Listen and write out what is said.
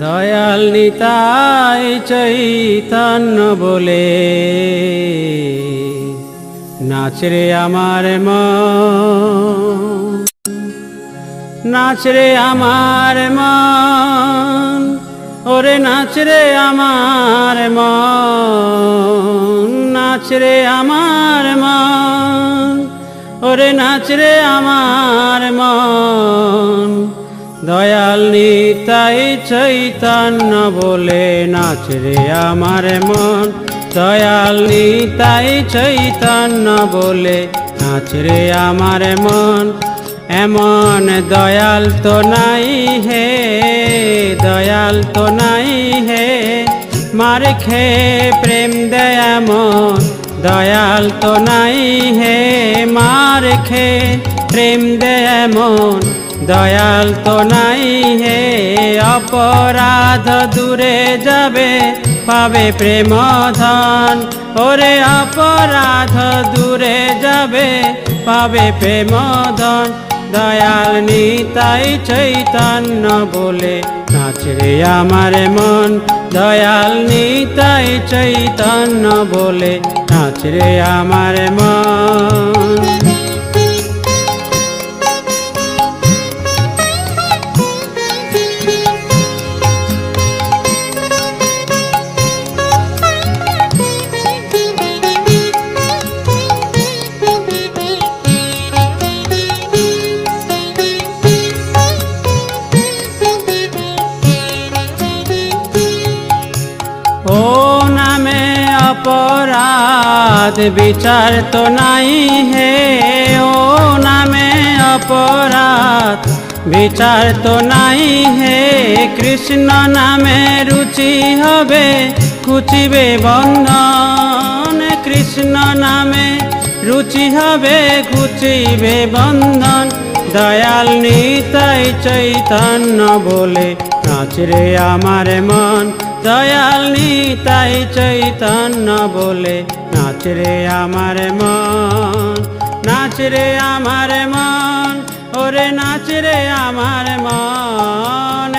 দয়াল নিতাই চৈতন্য বলে নাচরে আমার মন, নাচরে আমার মন, ওরে নাচরে আমার মন, নাচরে আমার মন, ওরে নাচরে আমার মন। দয়াল নিতাই চৈতন্য বলে নাচরে আমার মন, দয়াল নিতাই চৈতন্য বলে নাচরে আমার মন। এমন দয়াল তো নাই হে, দয়াল তো নাই হে, মার খে প্রেম দেয় এমন দয়াল তো নাই হে, মার খে প্রেম দেয় এমন দয়াল তো নাই হে। অপরাধ দূরে যাবে পাবে প্রেম ধন, ওরে অপরাধ দূরে যাবে পাবে প্রেম ধন। দয়াল নিতাই চৈতন্য বলে নাচরে আমার মন, দয়াল নিতাই চৈতন্য বলে নাচরে আমার মন। ও নামে অপরাধ বিচার তো নাই হে, ও নামে অপরাধ বিচার তো নাই হে। কৃষ্ণ নামে রুচি হবে খুচিবে বন্ধন, কৃষ্ণ নামে রুচি হবে খুচিবে বন্ধন। দয়াল নিতাই চৈতন্য বলে নাচরে আমার মন, দয়াল নিতাই চৈতন্য বলে নাচরে আমার মন, নাচরে আমার মন, ওরে নাচরে আমার মন।